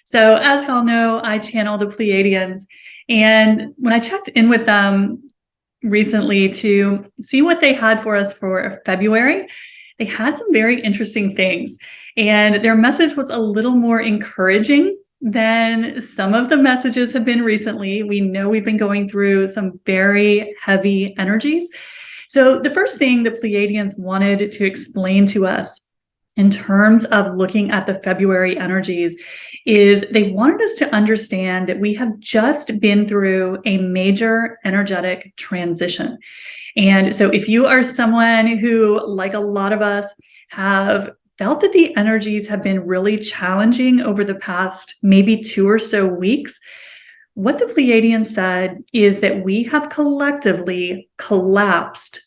So as y'all know, I channel the Pleiadians. And when I checked in with them recently to see what they had for us for February, they had some very interesting things. And their message was a little more encouraging than some of the messages have been recently. We know we've been going through some very heavy energies. So the first thing the Pleiadians wanted to explain to us in terms of looking at the February energies is they wanted us to understand that we have just been through a major energetic transition. And so if you are someone who, like a lot of us, have felt that the energies have been really challenging over the past maybe 2 or so weeks, what the Pleiadians said is that we have collectively collapsed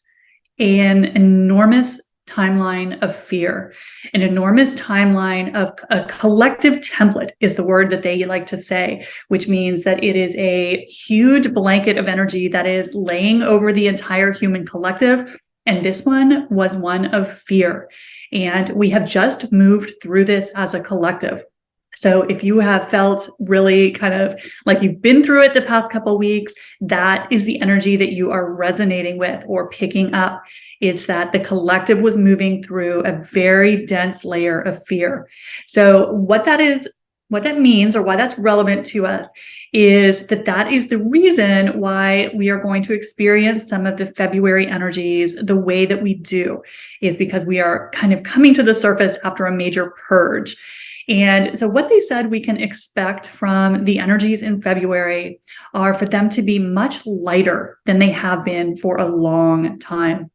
an enormous timeline of fear, an enormous timeline of a collective template is the word that they like to say, which means that it is a huge blanket of energy that is laying over the entire human collective. And this one was one of fear. And we have just moved through this as a collective. So if you have felt really kind of like you've been through it the past couple of weeks, that is the energy that you are resonating with or picking up. It's that the collective was moving through a very dense layer of fear. So what that means or why that's relevant to us is that is the reason why we are going to experience some of the February energies the way that we do, is because we are kind of coming to the surface after a major purge. And so what they said we can expect from the energies in February are for them to be much lighter than they have been for a long time.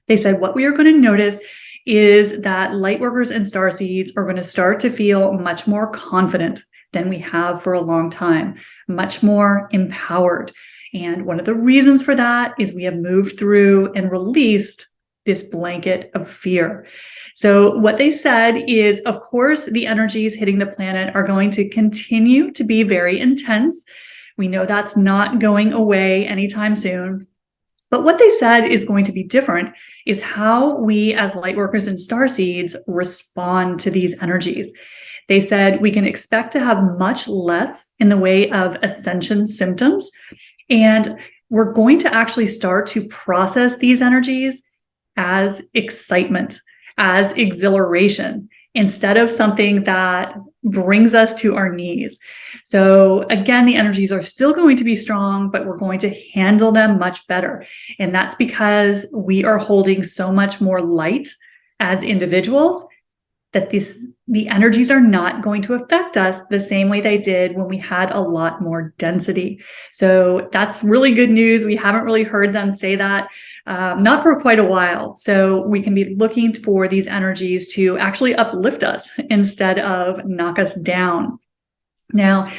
They said what we are going to notice is that Lightworkers and Starseeds are going to start to feel much more confident than we have for a long time, much more empowered. And one of the reasons for that is we have moved through and released this blanket of fear. So what they said is, of course, the energies hitting the planet are going to continue to be very intense. We know that's not going away anytime soon. But what they said is going to be different is how we as Lightworkers and Starseeds respond to these energies. They said we can expect to have much less in the way of ascension symptoms. And we're going to actually start to process these energies as excitement, as exhilaration, instead of something that brings us to our knees. So again, the energies are still going to be strong, but we're going to handle them much better. And that's because we are holding so much more light as individuals that the energies are not going to affect us the same way they did when we had a lot more density. So that's really good news. We haven't really heard them say that, not for quite a while. So we can be looking for these energies to actually uplift us instead of knock us down. Now,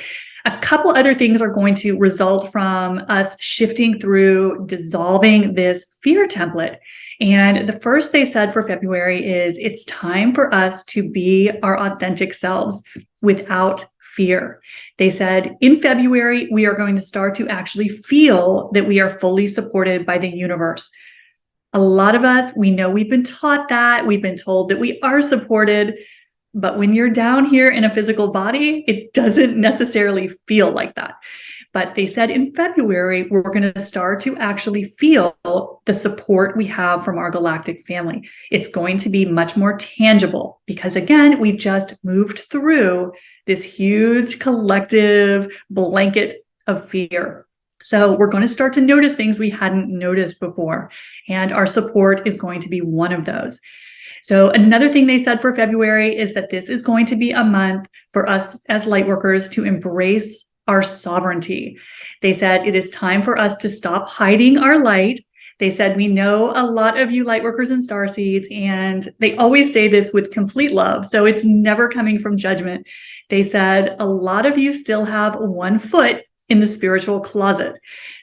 a couple other things are going to result from us shifting through, dissolving this fear template. And the first they said for February is it's time for us to be our authentic selves without fear. They said in February, we are going to start to actually feel that we are fully supported by the universe. A lot of us, we know we've been taught that, we've been told that we are supported, but when you're down here in a physical body, it doesn't necessarily feel like that. But they said in February, we're going to start to actually feel the support we have from our galactic family. It's going to be much more tangible because, again, we've just moved through this huge collective blanket of fear. So we're going to start to notice things we hadn't noticed before, and our support is going to be one of those. So another thing they said for February is that this is going to be a month for us as Lightworkers to embrace our sovereignty. They said it is time for us to stop hiding our light. They said, we know a lot of you Lightworkers and Starseeds, and they always say this with complete love, so it's never coming from judgment. They said a lot of you still have one foot in the spiritual closet.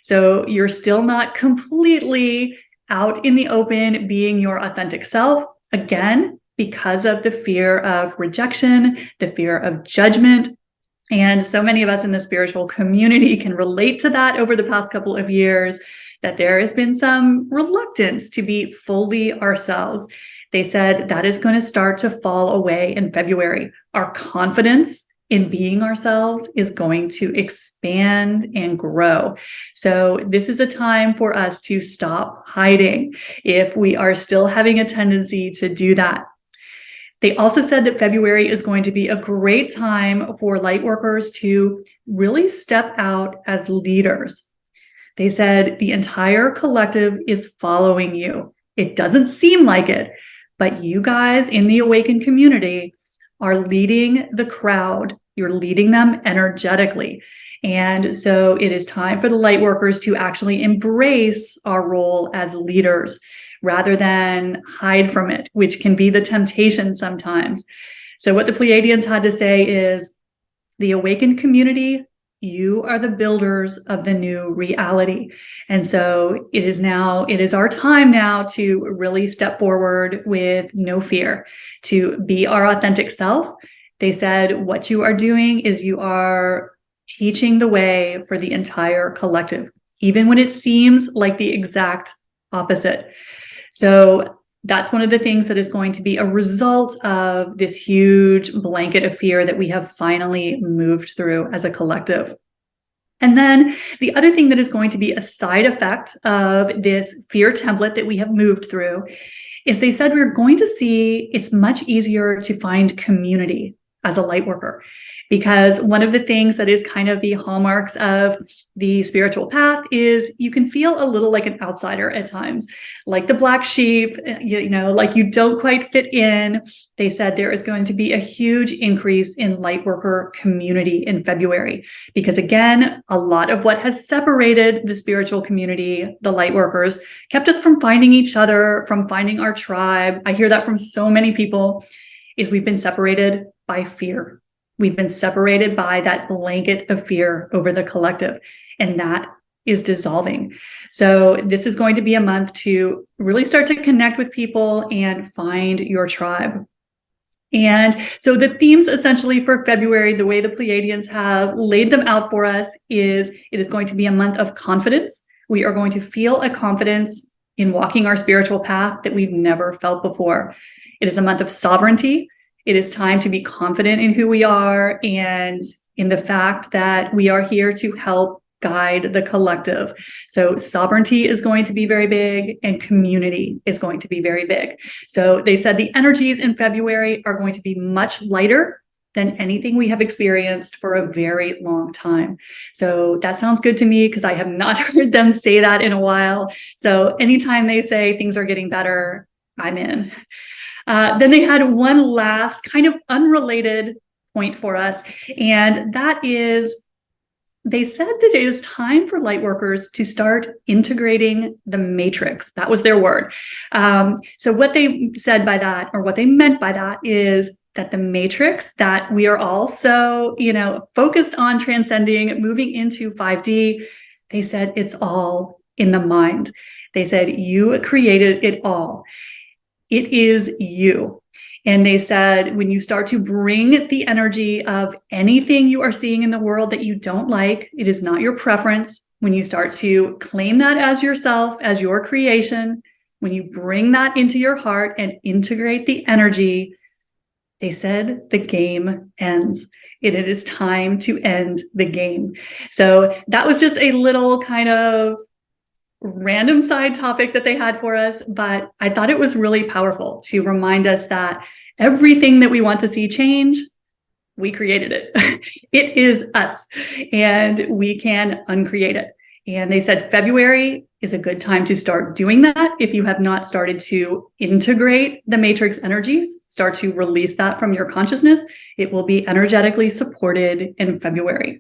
So you're still not completely out in the open being your authentic self. Again, because of the fear of rejection, the fear of judgment. And so many of us in the spiritual community can relate to that over the past couple of years, that there has been some reluctance to be fully ourselves. They said that is going to start to fall away in February. Our confidence in being ourselves is going to expand and grow. So this is a time for us to stop hiding if we are still having a tendency to do that. They also said that February is going to be a great time for light workers to really step out as leaders. They said the entire collective is following you. It doesn't seem like it, but you guys in the awakened community are leading the crowd. You're leading them energetically. And so it is time for the light workers to actually embrace our role as leaders rather than hide from it, which can be the temptation sometimes. So what the Pleiadians had to say is, the awakened community, you are the builders of the new reality. And so it is our time now to really step forward with no fear, to be our authentic self. They said what you are doing is you are teaching the way for the entire collective, even when it seems like the exact opposite. So that's one of the things that is going to be a result of this huge blanket of fear that we have finally moved through as a collective. And then the other thing that is going to be a side effect of this fear template that we have moved through is they said we're going to see it's much easier to find community as a light worker. Because one of the things that is kind of the hallmarks of the spiritual path is you can feel a little like an outsider at times, like the black sheep, like you don't quite fit in. They said there is going to be a huge increase in light worker community in February, because again, a lot of what has separated the spiritual community, the light workers, kept us from finding each other, from finding our tribe. I hear that from so many people, is we've been separated by fear. We've been separated by that blanket of fear over the collective, and that is dissolving. So this is going to be a month to really start to connect with people and find your tribe. And so the themes essentially for February, the way the Pleiadians have laid them out for us, is it is going to be a month of confidence. We are going to feel a confidence in walking our spiritual path that we've never felt before. It is a month of sovereignty. It is time to be confident in who we are and in the fact that we are here to help guide the collective. So sovereignty is going to be very big and community is going to be very big. So they said the energies in February are going to be much lighter than anything we have experienced for a very long time. So that sounds good to me because I have not heard them say that in a while. So anytime they say things are getting better, I'm in. Then they had one last kind of unrelated point for us, and that is they said that it is time for light workers to start integrating the matrix. That was their word. So what they said by that, or what they meant by that, is that the matrix that we are all so, focused on transcending, moving into 5D, they said it's all in the mind. They said you created it all. It is you. And they said, when you start to bring the energy of anything you are seeing in the world that you don't like, it is not your preference. When you start to claim that as yourself, as your creation, when you bring that into your heart and integrate the energy, they said the game ends. It is time to end the game. So that was just a little kind of random side topic that they had for us, but I thought it was really powerful to remind us that everything that we want to see change, we created it. It is us, and we can uncreate it. And they said February is a good time to start doing that. If you have not started to integrate the matrix energies, start to release that from your consciousness, it will be energetically supported in February.